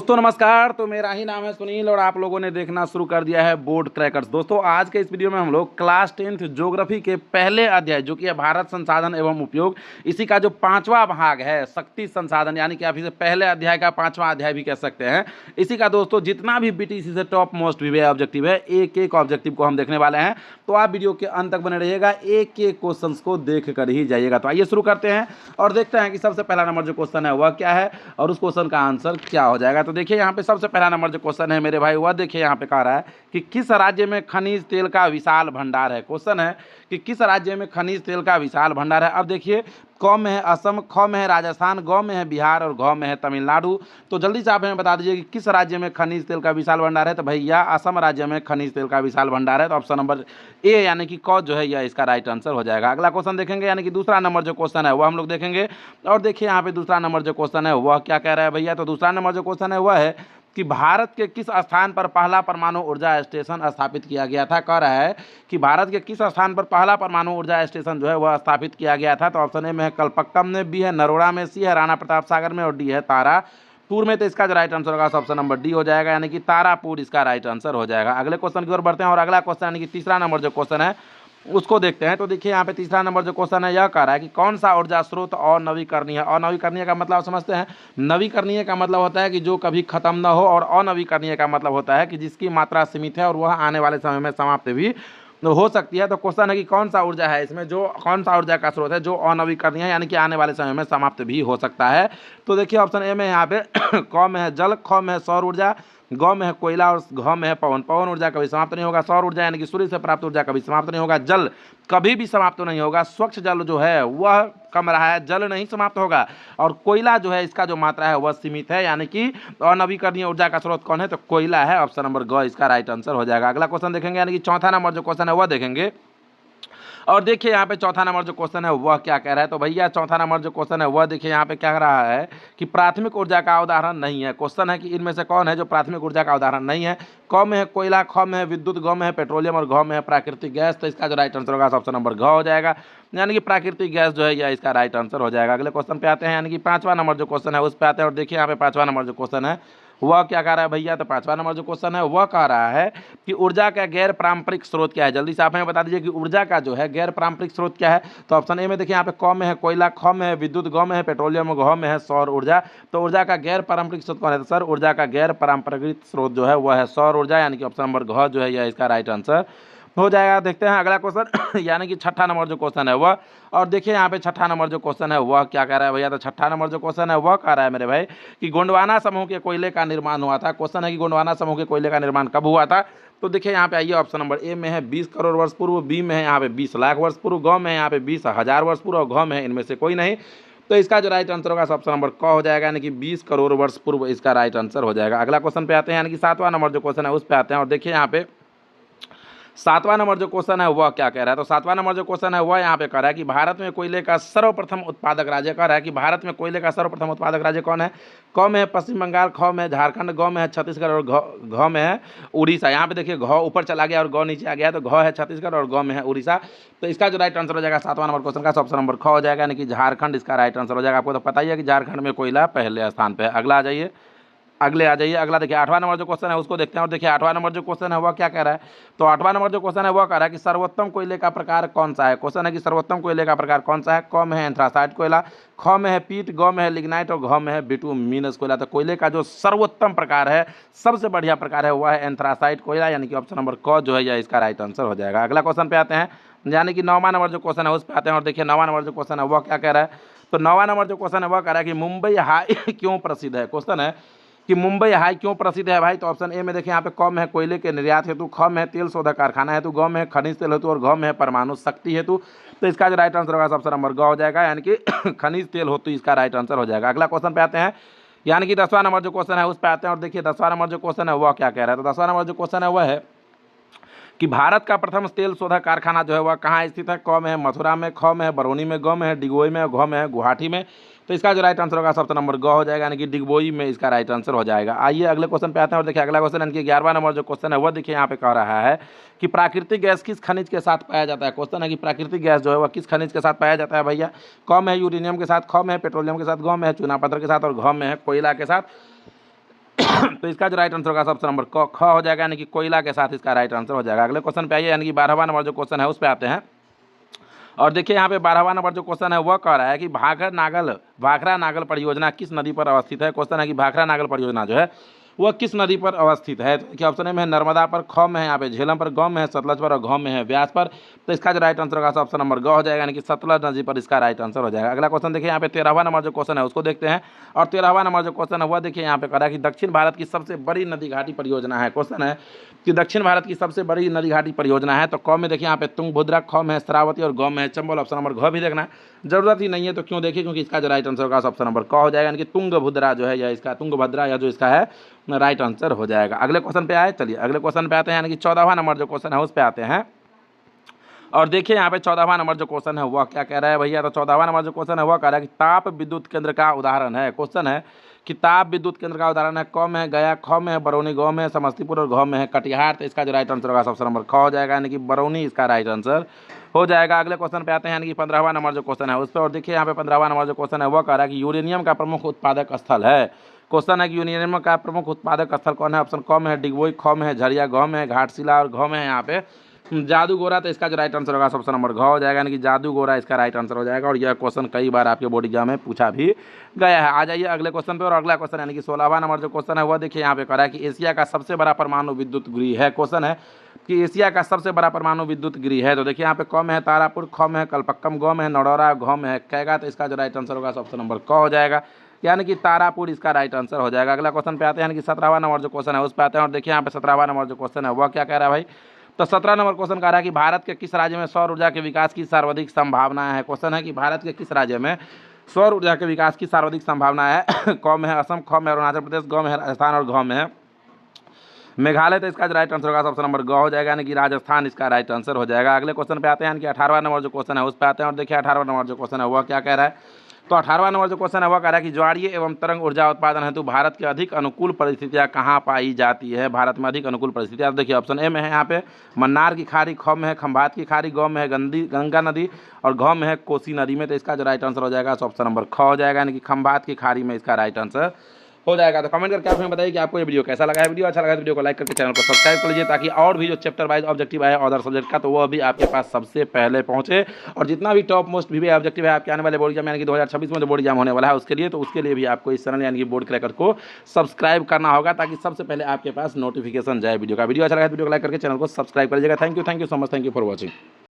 दोस्तों नमस्कार। तो मेरा ही नाम है सुनील और आप लोगों ने देखना शुरू कर दिया है बोर्ड क्रैकर्स। दोस्तों आज के इस वीडियो में हम लोग क्लास 10th ज्योग्राफी के पहले अध्याय जो कि है भारत संसाधन एवं उपयोग, इसी का जो 5वां भाग है शक्ति संसाधन, यानी कि आप इसे पहले अध्याय का 5वां अध्याय भी कह सकते हैं। इसी का दोस्तों जितना भी बीटीसी से टॉप मोस्ट भी ऑब्जेक्टिव है, एक एक ऑब्जेक्टिव को हम देखने वाले हैं। तो आप वीडियो के अंत तक बने रहिएगा, एक एक क्वेश्चन को देख कर ही जाइएगा। तो आइए शुरू करते हैं और देखते हैं कि सबसे पहला नंबर जो क्वेश्चन है वह क्या है और उस क्वेश्चन का आंसर क्या हो जाएगा। तो देखिए यहाँ पे सबसे पहला नंबर जो क्वेश्चन है मेरे भाई, वह देखिए यहाँ पे कह रहा है कि किस राज्य में खनिज तेल का विशाल भंडार है। क्वेश्चन है कि किस राज्य में खनिज तेल का विशाल भंडार है। अब देखिए क में है असम, ख में है राजस्थान, ग में है बिहार और घ में है तमिलनाडु। तो जल्दी से आप हमें बता दीजिए कि किस राज्य में खनिज तेल का विशाल भंडार है। तो भैया असम राज्य में खनिज तेल का विशाल भंडार है। तो ऑप्शन नंबर ए यानी कि क जो है यह इसका राइट आंसर हो जाएगा। अगला क्वेश्चन देखेंगे, यानी कि दूसरा नंबर जो क्वेश्चन है वह हम लोग देखेंगे। और देखिए यहाँ पे दूसरा नंबर जो क्वेश्चन है वह क्या कह रहा है भैया। तो दूसरा नंबर जो क्वेश्चन है वह है कि भारत के किस स्थान पर पहला परमाणु ऊर्जा स्टेशन स्थापित किया गया था। कह रहा है कि भारत के किस स्थान पर पहला परमाणु ऊर्जा स्टेशन जो है वह स्थापित किया गया था। तो ऑप्शन ए में है कलपक्कम में, बी है नरोड़ा में, सी है राणा प्रताप सागर में और डी है तारापुर में। तो इसका जो राइट आंसर होगा ऑप्शन नंबर डी हो जाएगा, यानी कि तारापुर इसका राइट आंसर हो जाएगा। अगले क्वेश्चन की ओर बढ़ते हैं और अगला क्वेश्चन यानी कि तीसरा नंबर जो क्वेश्चन है उसको देखते हैं। तो देखिए यहाँ पे तीसरा नंबर जो क्वेश्चन है यह कह रहा है कि कौन सा ऊर्जा स्रोत अनवीकरणीय है। अनवीकरणीय का मतलब आप समझते हैं, नवीकरणीय का मतलब होता है कि जो कभी खत्म ना हो और अनवीकरणीय का मतलब होता है कि जिसकी मात्रा सीमित है और वह आने वाले समय में समाप्त भी हो सकती है। तो क्वेश्चन है कि कौन सा ऊर्जा है इसमें, जो कौन सा ऊर्जा का स्रोत है जो अनवीकरणीय है यानी कि आने वाले समय में समाप्त भी हो सकता है। तो देखिए ऑप्शन ए में यहाँ पे क में है जल, ख में है सौर ऊर्जा, ग में है कोयला और घ में है पवन। पवन ऊर्जा कभी समाप्त नहीं होगा, सौर ऊर्जा यानी कि सूर्य से प्राप्त ऊर्जा कभी समाप्त नहीं होगा, जल कभी भी समाप्त नहीं होगा, स्वच्छ जल जो है वह कम रहा है, जल नहीं समाप्त होगा, और कोयला जो है इसका जो मात्रा है वह सीमित है, यानी कि अनवीकरणीय ऊर्जा का स्रोत कौन है तो कोयला है। ऑप्शन नंबर ग इसका राइट आंसर हो जाएगा। अगला क्वेश्चन देखेंगे, यानी कि चौथा नंबर जो क्वेश्चन है वह देखेंगे। और देखिए यहाँ पे चौथा नंबर जो क्वेश्चन है वह क्या कह रहा है। तो भैया चौथा नंबर जो क्वेश्चन है वह देखिए यहाँ पे क्या कह रहा है कि प्राथमिक ऊर्जा का उदाहरण नहीं है। क्वेश्चन है कि इनमें से कौन है जो प्राथमिक ऊर्जा का उदाहरण नहीं है। क में है कोयला, ख में है विद्युत, ग में है पेट्रोलियम और घ में है प्राकृतिक गैस। तो इसका जो राइट आंसर होगा ऑप्शन नंबर घ हो जाएगा, यानी कि प्राकृतिक गैस जो है यह इसका राइट आंसर हो जाएगा। अगले क्वेश्चन पे आते हैं, यानी कि पांचवा नंबर जो क्वेश्चन है उस पे आते हैं। और देखिए यहाँ पे पांचवा नंबर जो क्वेश्चन है वह क्या कह रहा है भैया। तो पांचवा नंबर जो क्वेश्चन है वह कह रहा है कि ऊर्जा का गैर पारंपरिक स्रोत क्या है। जल्दी से आप हमें बता दीजिए कि ऊर्जा का जो है गैर पारंपरिक स्रोत क्या है। तो ऑप्शन ए में देखिए यहाँ पे क में है कोयला, ख में है विद्युत, ग में है पेट्रोलियम, घ में है सौर ऊर्जा। तो ऊर्जा का गैर पारंपरिक स्रोत कौन है। तो सर ऊर्जा का गैर पारंपरिक स्रोत जो है वह है सौर ऊर्जा, यानी कि ऑप्शन नंबर घ जो है यह इसका राइट आंसर हो जाएगा। देखते हैं अगला क्वेश्चन यानी कि छठा नंबर जो क्वेश्चन है वह। और देखिए यहाँ पे छठा नंबर जो क्वेश्चन है वह क्या कह रहा है भैया। तो छठा नंबर जो क्वेश्चन है वह कह रहा है मेरे भाई कि गोंडवाना समूह के कोयले का निर्माण हुआ था। क्वेश्चन है कि गोंडवाना समूह के कोयले का निर्माण कब हुआ था। तो देखिए यहाँ पे आइए, ऑप्शन नंबर ए में है 20 करोड़ वर्ष पूर्व, बी में है यहाँ पे 20 लाख वर्ष पूर्व, ग में है यहाँ पे 20,000 वर्ष पूर्व और घ में है इनमें से कोई नहीं। तो इसका जो राइट आंसर होगा ऑप्शन नंबर क हो जाएगा, यानी कि 20 करोड़ वर्ष पूर्व इसका राइट आंसर हो जाएगा। अगला क्वेश्चन पे आते हैं, यानी कि सातवां नंबर जो क्वेश्चन है उस पे आते हैं। और देखिए यहाँ पे सातवां नंबर जो क्वेश्चन है वह क्या कह रहा है। तो सातवां नंबर जो क्वेश्चन है वह यहाँ पे कह रहा है कि भारत में कोयले का सर्वप्रथम उत्पादक राज्य, कह रहा है कि भारत में कोयले का सर्वप्रथम उत्पादक राज्य कौन है। क में है पश्चिम बंगाल, ख में है झारखंड, ग में है छत्तीसगढ़ और घ में है उड़ीसा। यहाँ पे देखिए घ ऊपर चला गया और ग नीचे आ गया, तो घ है छत्तीसगढ़ और ग में है उड़ीसा। तो इसका जो राइट आंसर हो जाएगा सातवां नंबर क्वेश्चन का ऑप्शन नंबर ख हो जाएगा, यानी कि झारखंड इसका राइट आंसर हो जाएगा। आपको तो पता ही है कि झारखंड में कोयला पहले स्थान पर है। अगला आ जाइए, अगला देखिए आठवां नंबर जो क्वेश्चन है उसको देखते हैं। और देखिए आठवां नंबर जो क्वेश्चन है वह क्या कह रहा है। तो आठवां नंबर जो क्वेश्चन है वह कह रहा है कि सर्वोत्तम कोयले का प्रकार कौन सा है। क्वेश्चन है कि सर्वोत्तम कोयले का प्रकार कौन सा है। क में है एंथ्रासाइट कोयला, ख में है पीट, ग में है लिग्नाइट और घ में है बिटुमिनस कोयला। तो कोयले का जो सर्वोत्तम प्रकार है, सबसे बढ़िया प्रकार है वह है एंथ्रासाइट कोयला, यानी कि ऑप्शन नंबर क जो है यह इसका राइट आंसर हो जाएगा। अगला क्वेश्चन पे आते हैं, यानी कि नौवां नंबर जो क्वेश्चन है उस पर आते हैं। और देखिए नौवां नंबर जो क्वेश्चन है वह क्या कह रहा है। तो नौवां नंबर जो क्वेश्चन है वह कह रहा है कि मुंबई हाई क्यों प्रसिद्ध है। क्वेश्चन है कि मुंबई हाई क्यों प्रसिद्ध है भाई। तो ऑप्शन ए में देखिए यहाँ पे क में है कोयले के निर्यात हेतु, ख में है तेल शोधक कारखाना हेतु, ग में है खनिज तेल हेतु और घ में है परमाणु शक्ति हेतु। तो इसका जो राइट आंसर होगा ऑप्शन नंबर ग हो जाएगा, यानी कि खनिज तेल हेतु इसका राइट आंसर हो जाएगा। अगला क्वेश्चन पे आते हैं, यानी कि 10वां नंबर जो क्वेश्चन है उस पर आते हैं। और देखिए 10वां नंबर जो क्वेश्चन है वह क्या कह रहा है। तो 10वां नंबर जो क्वेश्चन है वह है कि भारत का प्रथम तेल शोधक कारखाना जो है वह कहाँ स्थित है। क में है मथुरा में, ख में है बरौनी में, ग में है डिगबोई में और घ में है गुवाहाटी में। तो इसका जो राइट आंसर होगा ऑप्शन नंबर ग हो जाएगा, यानी कि डिगबोई में इसका राइट आंसर हो जाएगा। आइए अगले क्वेश्चन पे आते हैं। और देखिए अगला क्वेश्चन यानी कि 11वां नंबर जो क्वेश्चन है वह देखिए यहाँ पे कह रहा है कि प्राकृतिक गैस किस खनिज के साथ पाया जाता है। क्वेश्चन है कि प्राकृतिक गैस जो है वह किस खनिज के साथ पाया जाता है भैया। क में है यूरेनियम के साथ, ख में है पेट्रोलियम के साथ, ग में है चूना पत्थर के साथ और घ में है कोयला के साथ। तो इसका जो राइट आंसर होगा ऑप्शन नंबर ख हो जाएगा, यानी कि कोयला के साथ इसका राइट आंसर हो जाएगा। अगले क्वेश्चन पे आइए, यानी कि 12वां नंबर जो क्वेश्चन है उस पर आते हैं। और देखिए यहाँ पे 12वां नंबर जो क्वेश्चन है वह कह रहा है कि भाखरा नागल परियोजना किस नदी पर अवस्थित है। क्वेश्चन है कि भाखरा नागल परियोजना जो है वह किस नदी पर अवस्थित है। तो क्या ऑप्शन में है नर्मदा पर, ख में है यहाँ पे झेलम पर, ग में है सतलज पर और घ में है व्यास पर। तो इसका जो राइट आंसर होगा ऑप्शन नंबर ग हो जाएगा, यानी कि सतलज नदी पर इसका राइट आंसर हो जाएगा। अगला क्वेश्चन देखिए यहाँ पे 13वां नंबर जो क्वेश्चन है उसको देखते हैं। और 13वां नंबर जो क्वेश्चन है वह देखिए यहाँ पे कह रहा है कि दक्षिण भारत की सबसे बड़ी नदी घाटी परियोजना है। क्वेश्चन है कि दक्षिण भारत की सबसे बड़ी नदी घाटी परियोजना है। तो क में देखिए यहाँ पे तुंगभद्रा, ख में है शरावती और ग में है चंबल। ऑप्शन नंबर घ भी देखना जरूरत ही नहीं है, तो क्यों देखिए, क्योंकि इसका जो राइट आंसर होगा ऑप्शन नंबर क हो जाएगा, यानी कि तुंगभद्रा जो है या इसका तुंगभद्रा या जो इसका है राइट आंसर हो जाएगा। अगले क्वेश्चन पे आए, चलिए अगले क्वेश्चन पे आते हैं, यानी कि 14वां नंबर जो क्वेश्चन है उस पे आते हैं। और देखिए यहाँ पे 14वां नंबर जो क्वेश्चन है वह क्या कह रहा है भैया। तो 14वां नंबर जो क्वेश्चन है वह कह रहा है कि ताप विद्युत केंद्र का उदाहरण है। क्वेश्चन है कि ताप विद्युत केंद्र का उदाहरण है, क में है गया, ख में है बरौनी, ग में है समस्तीपुर और घ में है कटिहार। तो इसका जो राइट आंसर होगा ऑप्शन नंबर ख हो जाएगा, यानी कि बरौनी इसका राइट आंसर हो जाएगा। अगले क्वेश्चन पे आते हैं, यानी कि 15वां नंबर जो क्वेश्चन है उस पर। और देखिए यहाँ पे 15वां नंबर जो क्वेश्चन है वह कह रहा है कि यूरेनियम का प्रमुख उत्पादक स्थल है। क्वेश्चन है कि यूरेनियम का प्रमुख उत्पादक स्थल कौन है। ऑप्शन क में है डिगबोई, ख में है झरिया, ग में है घाटशिला और घ में है यहाँ पे जादूगोरा। तो इसका जो राइट आंसर होगा ऑप्शन नंबर घ हो जाएगा, यानी कि जादूगोरा इसका राइट आंसर हो जाएगा। और यह क्वेश्चन कई बार आपके बोर्ड एग्जाम में पूछा भी गया है। आ जाइए अगले क्वेश्चन पे। और अगला क्वेश्चन यानी कि 16वां नंबर जो क्वेश्चन है वह देखिए यहाँ पे कह रहा है कि एशिया का सबसे बड़ा परमाणु विद्युत गृह है। क्वेश्चन है कि एशिया का सबसे बड़ा परमाणु विद्युत गृह है। तो देखिए यहाँ पे क में है तारापुर, ख में है कलपक्कम, ग में है नडौरा, घ में है कैगा। तो इसका जो राइट आंसर होगा ऑप्शन नंबर क हो जाएगा, यानी कि तारापुर इसका राइट आंसर हो जाएगा। अगला क्वेश्चन पे आते हैं, यानी कि 17वां नंबर जो क्वेश्चन है उस पर आते हैं। और देखिए यहाँ पे 17वां नंबर जो क्वेश्चन है वह क्या कह रहा है भाई। तो 17 नंबर क्वेश्चन कह रहा है कि भारत के किस राज्य में सौर ऊर्जा के विकास की सर्वाधिक संभावना है। क्वेश्चन है कि भारत के किस राज्य में सौर ऊर्जा के विकास की सर्वाधिक संभावना है। क में है असम, ख में अरुणाचल प्रदेश, ग में है राजस्थान और घ में है मेघालय। तो इसका जो राइट आंसर होगा ऑप्शन नंबर ग हो जाएगा, यानी कि राजस्थान इसका राइट आंसर हो जाएगा। अगले क्वेश्चन पे आते हैं, यानी कि 18वां नंबर जो क्वेश्चन है उस पर आते हैं। और देखिए 18वां नंबर जो क्वेश्चन है वह क्या कह रहा है। तो 18वां नंबर जो क्वेश्चन है वह कह रहा है कि ज्वारीय एवं तरंग ऊर्जा उत्पादन हेतु भारत के अधिक अनुकूल परिस्थितियां कहाँ पाई जाती है। भारत में अधिक अनुकूल परिस्थितियां देखिए ऑप्शन ए में है यहाँ पे मन्नार की खाड़ी, ख में है खंभात की खाड़ी, ग में है गंगा नदी और घ में है कोसी नदी में। तो इसका जो राइट आंसर हो जाएगा ऑप्शन नंबर ख हो जाएगा, यानी कि खंभात की खाड़ी में इसका राइट आंसर हो जाएगा। तो कमेंट करके आप हमें बताइए कि आपको ये वीडियो कैसा लगा है। वीडियो अच्छा लगा तो वीडियो को लाइक करके चैनल को सब्सक्राइब कर लीजिए, ताकि और भी जो चैप्टर वाइज ऑब्जेक्टिव है अदर सब्जेक्ट का तो वो भी आपके पास सबसे पहले पहुंचे। और जितना भी टॉप मोस्ट भी ऑब्जेक्टिव है आपके आने वाले बोर्ड एग्जाम यानी कि 2026 में जो बोर्ड एग्जाम होने वाला है उसके लिए, तो उसके लिए भी आपको इस चैनल यानी कि बोर्ड क्रैकर को सब्सक्राइब करना होगा, ताकि सबसे पहले आपके पास नोटिफिकेशन जाए वीडियो का। वीडियो अच्छा लगा तो वीडियो को लाइक करके चैनल को सब्सक्राइब कर लीजिएगा। Thank you so much, thank you for watching.